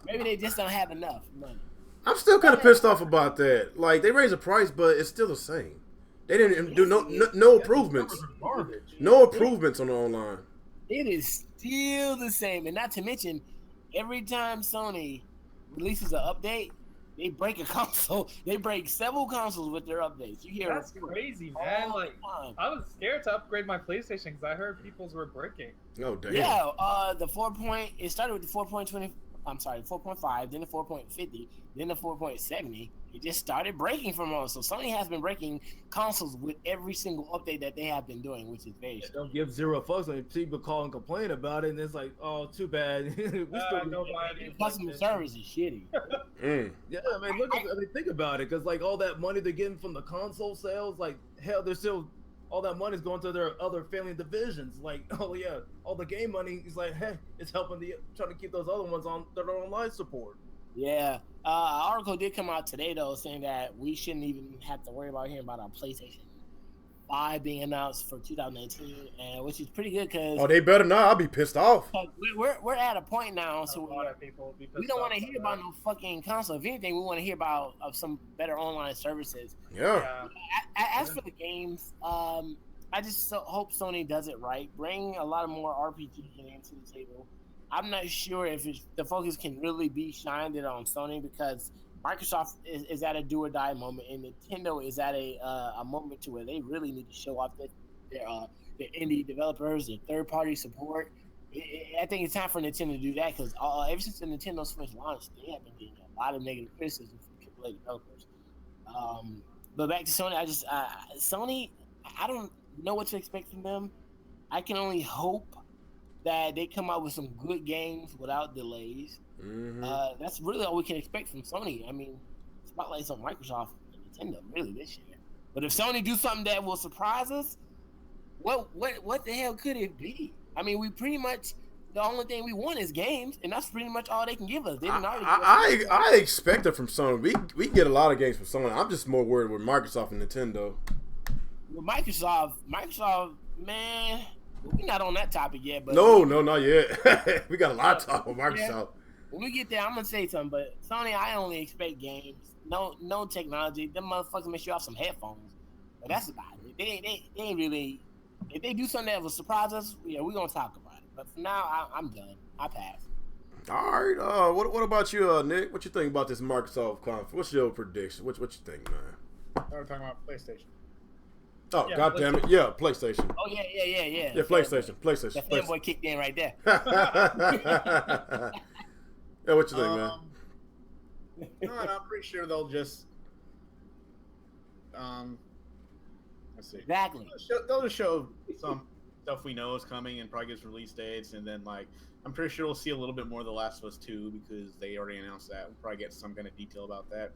Maybe they just don't have enough money. I'm still kind of pissed off about that. Like, they raised the price, but it's still the same. They didn't do no improvements. No improvements on the online. It is still the same. And not to mention, every time Sony releases an update, they break a console. They break several consoles with their updates. You hear that's crazy, man. Like, I was scared to upgrade my PlayStation because I heard people's were breaking. Oh, damn. Yeah, it started with the 4.20. I'm sorry, 4.5, then the 4.50, then the 4.70, it just started breaking from us. So Sony has been breaking consoles with every single update that they have been doing, which is very strange. Don't give zero fucks. Like, people call and complain about it, and it's like, oh, too bad. Customer service is shitty. Yeah, I mean, think about it, because like all that money they're getting from the console sales, like hell, they're still all that money is going to their other family divisions. Like, oh yeah, all the game money is like, hey, it's helping trying to keep those other ones on their online support. Yeah, an article did come out today though, saying that we shouldn't even have to worry about hearing about our PlayStation 5 being announced for 2019, and which is pretty good because they better not. I'll be pissed off. We're at a point now, so we don't want to hear about no fucking console. If anything, we want to hear about some better online services. Yeah. As for the games, I just hope Sony does it right. Bring a lot of more RPG games to the table. I'm not sure if the focus can really be shined on Sony because Microsoft is at a do or die moment, and Nintendo is at a moment to where they really need to show off their indie developers, their third party support. I think it's time for Nintendo to do that because ever since the Nintendo Switch launched, they have been getting a lot of negative criticism from AAA developers. But back to Sony, Sony, I don't know what to expect from them. I can only hope that they come out with some good games without delays. Mm-hmm. That's really all we can expect from Sony. I mean, spotlight's on Microsoft and Nintendo really this year. But if Sony do something that will surprise us, what the hell could it be? I mean, we pretty much the only thing we want is games, and that's pretty much all they can give us. They didn't already I expect it from Sony. We get a lot of games from Sony. I'm just more worried with Microsoft and Nintendo. With Microsoft, man. We're not on that topic yet, but no, not yet. We got a lot to talk with Microsoft. Yeah. When we get there, I'm gonna say something, but Sony, I only expect games. No technology. Them motherfuckers make you off some headphones, but that's about it. They ain't really. If they do something that will surprise us, yeah, we're gonna talk about it. But for now, I'm done. I pass. All right. What about you, Nick? What you think about this Microsoft conference? What's your prediction? What you think, man? We're talking about PlayStation. Oh, yeah, God damn it. Yeah, PlayStation. Oh, yeah. Yeah, PlayStation. That fanboy kicked in right there. Yeah, what you think, man? No, I'm pretty sure they'll just, let's see. Exactly. They'll just show some stuff we know is coming and probably gives release dates, and then, like, I'm pretty sure we'll see a little bit more of The Last of Us 2 because they already announced that. We'll probably get some kind of detail about that.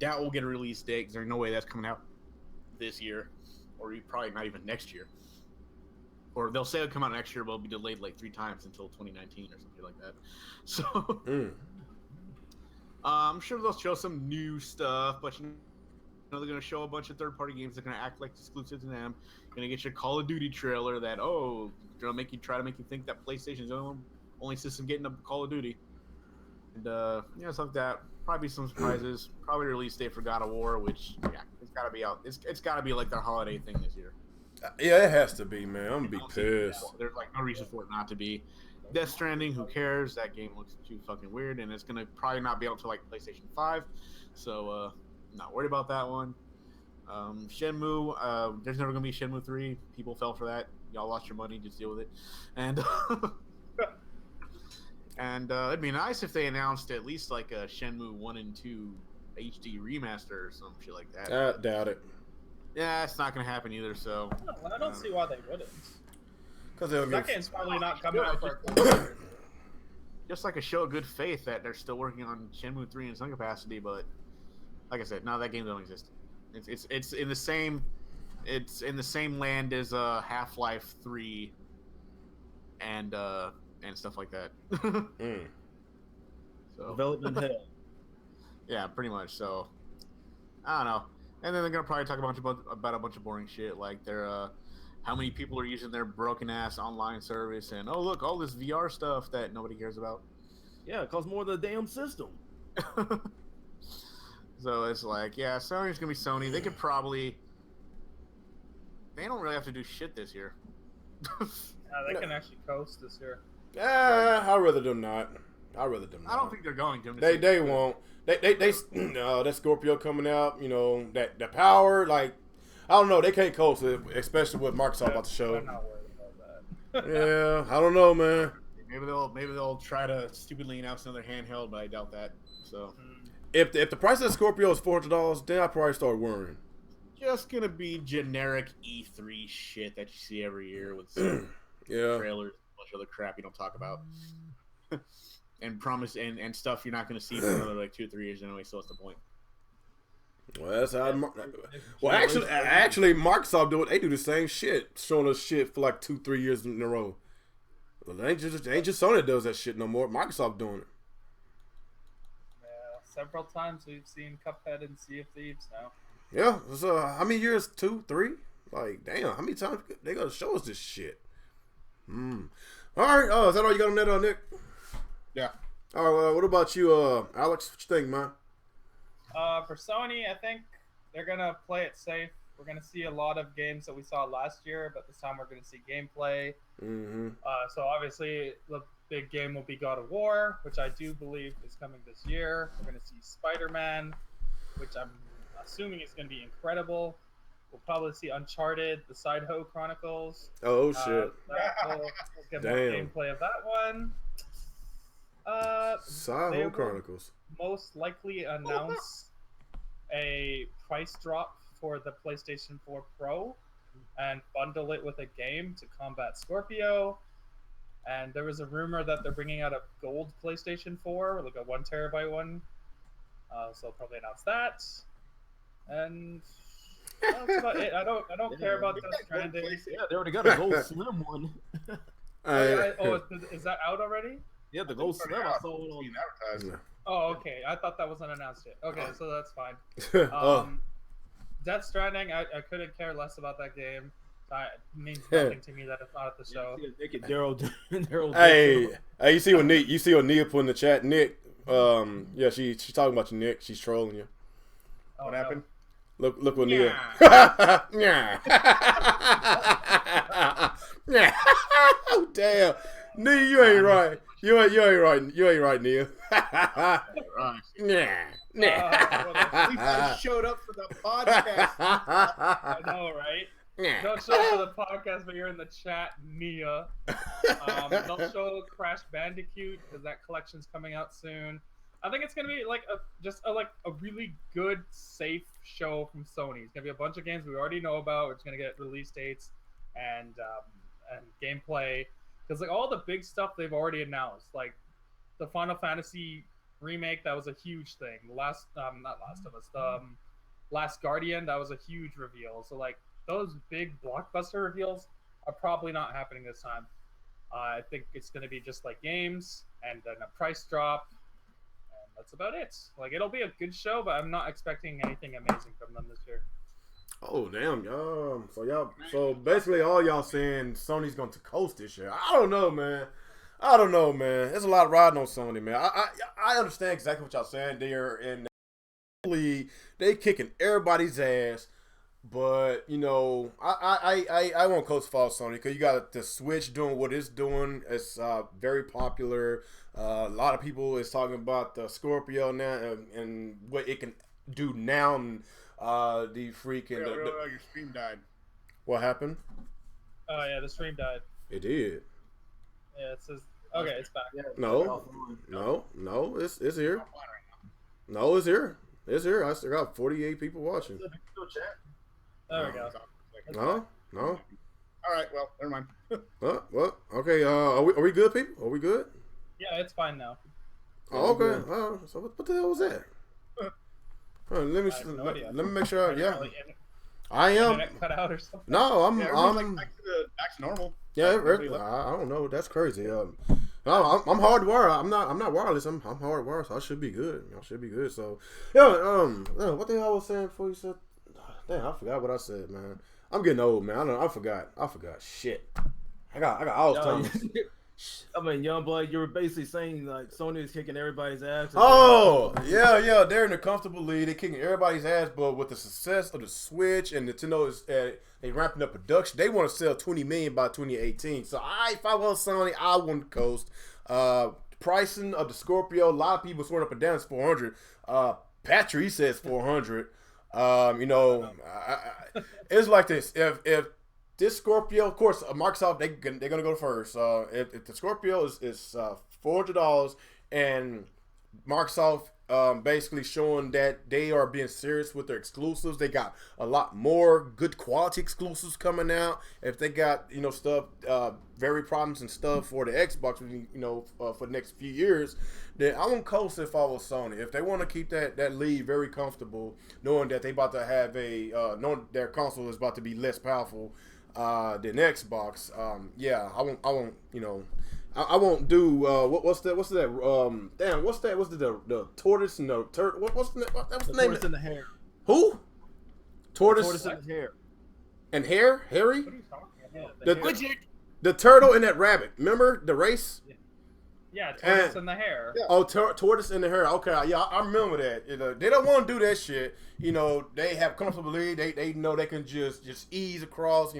Doubt we'll get a release date because there's no way that's coming out this year. Or probably not even next year. Or they'll say it'll come out next year, but it'll be delayed like 3 times until 2019 or something like that. So, I'm sure they'll show some new stuff, but you know they're going to show a bunch of third-party games that are going to act like exclusive to them. Going to get your Call of Duty trailer that, going to try to make you think that PlayStation's the only system getting a Call of Duty. And, stuff like that. Probably some surprises. Probably release date for God of War, which, yeah, it's got to be out. It's got to be like their holiday thing this year. Yeah, it has to be, man. I'm going to be pissed. There's, like, no reason for it not to be. Death Stranding, who cares? That game looks too fucking weird, and it's going to probably not be out until, like, PlayStation 5. So, not worried about that one. Shenmue, there's never going to be Shenmue 3. People fell for that. Y'all lost your money. Just deal with it. And... And it'd be nice if they announced at least like a Shenmue 1 and 2 HD remaster or some shit like that. Doubt it. Yeah, it's not going to happen either, so... I don't see why they wouldn't. Because that game's probably not coming out for just like a show of good faith that they're still working on Shenmue 3 in some capacity, but like I said, now that game don't exist. It's in the same... It's in the same land as Half-Life 3 and stuff like that. So development hell. Yeah, pretty much. So I don't know. And then they're gonna probably talk about a bunch of boring shit, like their how many people are using their broken ass online service, and oh look, all this VR stuff that nobody cares about. Yeah, it costs more than the damn system. So it's like, yeah, Sony's gonna be Sony. They could probably. They don't really have to do shit this year. They can actually coast this year. I'd rather them not. I don't think they're going to. They won't. They that Scorpio coming out. You know that the power. Like I don't know. They can't coast it, especially with Microsoft about to show. I'm not worried about that. Yeah, I don't know, man. Maybe they'll try to stupidly announce another handheld, but I doubt that. So. If the price of the Scorpio is $400, then I probably start worrying. Just gonna be generic E3 shit that you see every year with yeah, trailers, a bunch of other crap you don't talk about, and promise and stuff you're not gonna see for another like 2 or 3 years anyway. So what's the point? Well, that's how. Well, actually, Microsoft do it. They do the same shit, showing us shit for like 2-3 years in a row. Well, it ain't just Sony that does that shit no more. Microsoft doing it. Yeah, several times we've seen Cuphead and Sea of Thieves now. Yeah, so how many years? 2, 3? Like, damn, how many times they gonna show us this shit? All right. Is that all you got on that, Nick? Yeah. All right. Well, what about you, Alex? What you think, man? For Sony, I think they're gonna play it safe. We're gonna see a lot of games that we saw last year, but this time we're gonna see gameplay. Mm-hmm. So obviously the big game will be God of War, which I do believe is coming this year. We're gonna see Spider-Man, which I'm assuming is gonna be incredible. We'll probably see Uncharted, the Sideho Chronicles. Oh shit! We'll get more gameplay of that one. Sideho Chronicles. Most likely announce a price drop for the PlayStation 4 Pro and bundle it with a game to combat Scorpio. And there was a rumor that they're bringing out a gold PlayStation 4, like a 1 terabyte one. So they'll probably announce that. And that's about it. I don't care about Death Stranding. Yeah, they already got a gold slim one. Is that out already? Yeah, the gold slim I saw on advertising. Oh, okay. I thought that wasn't announced yet. Okay, so that's fine. Death Stranding, I couldn't care less about that game. It means nothing to me that it's not at the show. Hey, you see what Nia put in the chat? Nick, yeah, she's talking about you, Nick. She's trolling you. What happened? Look what Nia. Yeah. Oh damn, Nia, you ain't right. You ain't right. You ain't right, Nia. I showed up for the podcast. I know, right? Don't show up for the podcast, but you're in the chat, Nia. Don't show Crash Bandicoot because that collection's coming out soon. I think it's gonna be like a really good, safe show from Sony. It's gonna be a bunch of games we already know about. It's gonna get release dates and gameplay. Because like all the big stuff they've already announced, like the Final Fantasy remake, that was a huge thing. The Last Guardian, that was a huge reveal. So like those big blockbuster reveals are probably not happening this time. I think it's going to be just like games and then a price drop, and that's about it. Like it'll be a good show, but I'm not expecting anything amazing from them this year. Oh damn, so basically all y'all saying Sony's going to coast this year. I don't know, man. There's a lot riding on Sony, man. I understand exactly what y'all saying. They kicking everybody's ass, but you know, I won't coast for Sony because you got the Switch doing what it's doing. It's very popular. A lot of people is talking about the Scorpio now and what it can do now. And, the freaking your stream died. What happened? Oh yeah, the stream died. It did. Yeah, it says okay, it's back. No, it's here. No, it's here. It's here. I still got 48 people watching. There we go. No. All right, well, never mind. What? Okay. Are we good, people? Are we good? Yeah, it's fine now. Oh, okay. So what the hell was that? Let me make sure. Yeah, I am. Cut out or something. No, I'm back to normal. Yeah, I don't know. That's crazy. I'm hardwired. I'm not wireless. I'm hardwired, so I should be good. I should be good. So yeah. What the hell I was saying before you said? Damn, I forgot what I said, man. I'm getting old, man. I forgot. Shit. I got all the time. I mean, Youngblood, you were basically saying like Sony is kicking everybody's ass. Oh, yeah, they're in a comfortable lead. They're kicking everybody's ass, but with the success of the Switch and Nintendo is they ramping up production. They want to sell 20 million by 2018. So if I was Sony, I wouldn't coast. Pricing of the Scorpio, a lot of people sort up and down. It's 400. Patrick says 400. It's like this. If this Scorpio, of course, Microsoft, they're gonna go first. If the Scorpio is $400 and Microsoft basically showing that they are being serious with their exclusives. They got a lot more good quality exclusives coming out. If they got stuff, very promising stuff for the Xbox, for the next few years, then I won't coast if I was Sony. If they want to keep that lead very comfortable, knowing that they about to have knowing their console is about to be less powerful than Xbox, I won't do what's that? What's the tortoise and the turtle? What's the name? Tortoise and the hare. Who? Tortoise and the hare. And hare? Harry? What are you talking about? The turtle and that rabbit. Remember the race? Yeah, tortoise and the hare. Yeah. Oh, tortoise and the hare. Okay, yeah, I remember that. They don't want to do that shit. They have comfortable lead. They know they can just ease across.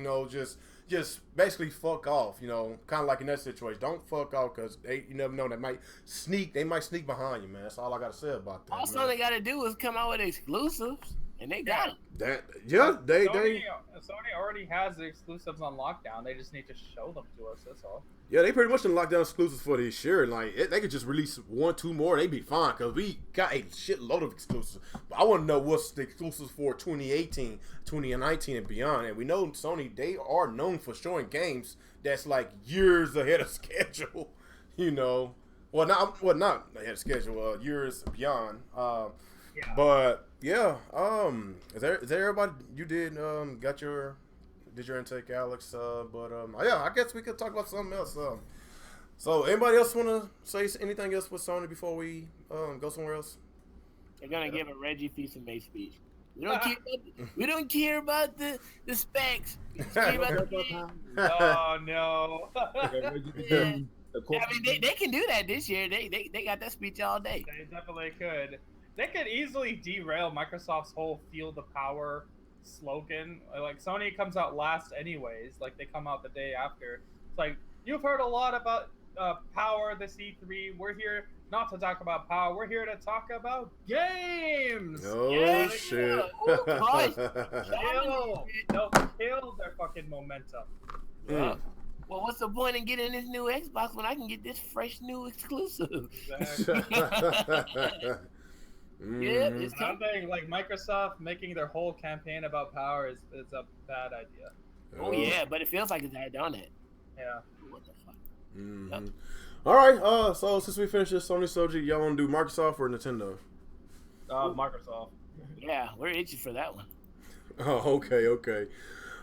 Just basically fuck off, kind of like in that situation. Don't fuck off because you never know. They might sneak behind you, man. That's all I got to say about that. All they got to do is come out with exclusives, and they got them. Sony already has the exclusives on lockdown. They just need to show them to us, that's all. Yeah, they pretty much done lock down exclusives for this year. Like, they could just release 1-2 more. They'd be fine because we got a shitload of exclusives. But I want to know what's the exclusives for 2018, 2019, and beyond. And we know Sony, they are known for showing games that's like years ahead of schedule. Well, not ahead of schedule. Years beyond. But yeah. Is there everybody? You did did your intake, Alex? I guess we could talk about something else. So anybody else want to say anything else with Sony before we go somewhere else? They're gonna give a Reggie Fils-Aimé speech. We don't care about the specs. We just care about the game. Oh no. Yeah. I mean, they can do that this year. They got that speech all day. They definitely could. They could easily derail Microsoft's whole Field of Power slogan. Like, Sony comes out last anyways. Like, they come out the day after. It's like, you've heard a lot about power this E3. We're here not to talk about power. We're here to talk about games. Oh, shit. They'll kill their fucking momentum. Yeah. Well, what's the point in getting this new Xbox when I can get this fresh new exclusive? Exactly. Yeah, it's something like Microsoft making their whole campaign about power is a bad idea. Oh yeah, but it feels like it's had done it. Yeah. What the fuck? Mm-hmm. Yep. All right. So since we finished this Sony subject, y'all want to do Microsoft or Nintendo? Microsoft. Yeah, we're itching for that one. Oh, okay.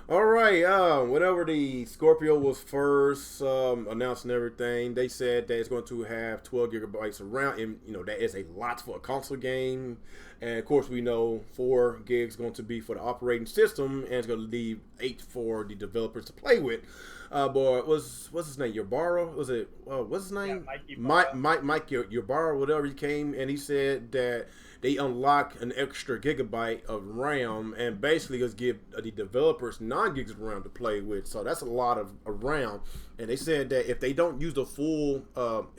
All right. Whenever the Scorpio was first announced and everything, they said that it's going to have 12 gigabytes of RAM, and that is a lot for a console game. And of course, we know 4 gigs going to be for the operating system, and it's going to leave 8 for the developers to play with. But what's his name? Ybarra? Was it? What's his name? Yeah, Mike Ybarra, whatever he came, and he said that they unlock an extra gigabyte of RAM and basically just give the developers 9 gigs of RAM to play with. So that's a lot of RAM. And they said that if they don't use the full, all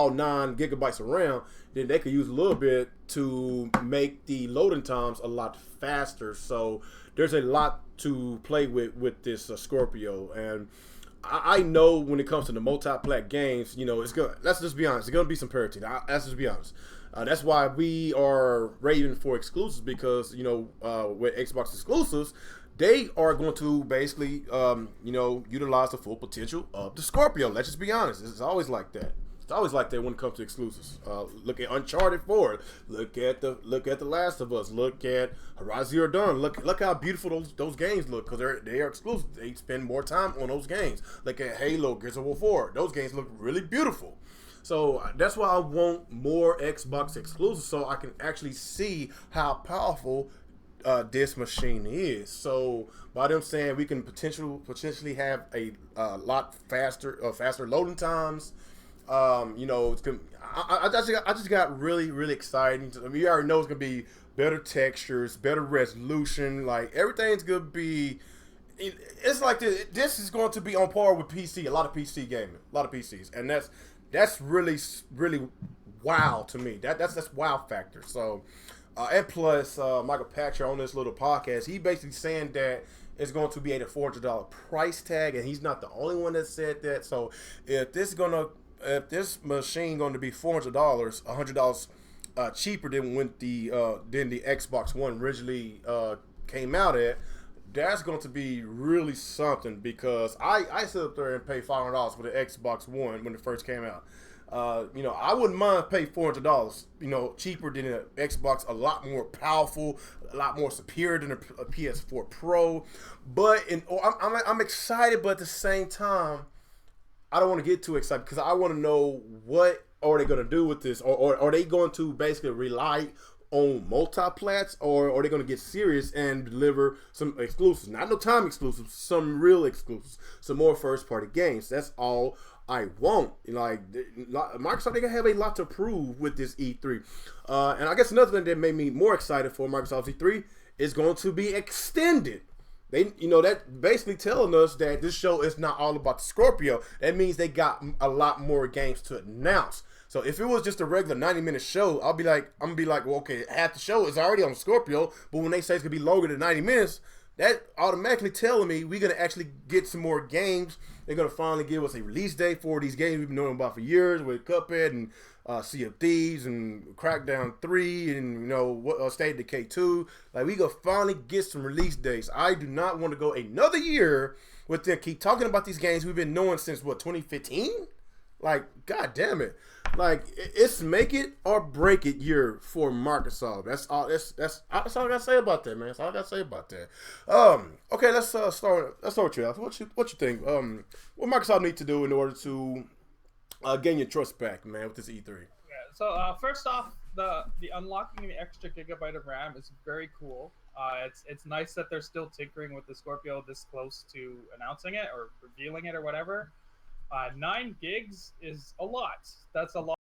9 gigabytes of RAM, then they could use a little bit to make the loading times a lot faster. So there's a lot to play with this Scorpio. And I know when it comes to the multi-plat games, it's gonna. Let's just be honest. It's gonna be some parity. Let's just be honest. That's why we are raving for exclusives because with Xbox exclusives, they are going to basically utilize the full potential of the Scorpio. Let's just be honest. It's always like that. It's always like that when it comes to exclusives. Look at Uncharted 4. Look at the Last of Us. Look at Horizon Zero Dawn. Look how beautiful those games look because they are exclusive. They spend more time on those games. Look at Halo, Gears of War 4. Those games look really beautiful. So that's why I want more Xbox exclusives so I can actually see how powerful this machine is. So by them saying we can potentially have a lot faster loading times. I just got really excited. I mean, you already know it's gonna be better textures, better resolution. Like everything's gonna be. It's like this is going to be on par with PC. A lot of PC gaming, a lot of PCs, and that's really wow to me. That's wow factor. So, and plus, Michael Pachter on this little podcast, he basically saying that it's going to be at a $400 price tag, and he's not the only one that said that. So, if this is gonna if this machine going to be $400, $100 cheaper than when the Xbox One originally came out at, that's going to be really something, because I sit up there and pay $500 for the Xbox One when it first came out. I wouldn't mind pay $400, cheaper than an Xbox, a lot more powerful, a lot more superior than a PS4 Pro. But I'm excited, but at the same time, I don't want to get too excited, because I want to know what are they going to do with this, or are they going to basically rely on multi-plats, or are they going to get serious and deliver some exclusives? Not no time exclusives, some real exclusives, some more first-party games. That's all I want. Microsoft, they gonna have a lot to prove with this E3. And I guess another thing that made me more excited for Microsoft E3 is going to be extended. That basically telling us that this show is not all about the Scorpio. That means they got a lot more games to announce. So if it was just a regular 90-minute show, I'm gonna be like, well, okay, half the show is already on Scorpio, but when they say it's gonna be longer than 90 minutes, that automatically telling me we're gonna actually get some more games. They're gonna finally give us a release date for these games we've been knowing about for years, with Cuphead and Sea of Thieves and Crackdown 3 and State of Decay 2. Like, we gonna finally get some release dates. I do not want to go another year with them keep talking about these games we've been knowing since 2015. Like, god damn it. Like, it's make it or break it year for Microsoft. That's all I gotta say about that, man. That's all I gotta say about that. Okay, let's start with you, Alex. What you think? What Microsoft need to do in order to gain your trust back, man, with this E3? Yeah, so first off, the unlocking the extra gigabyte of RAM is very cool. It's nice that they're still tinkering with the Scorpio this close to announcing it or revealing it or whatever. 9 gigs is a lot. That's a lot.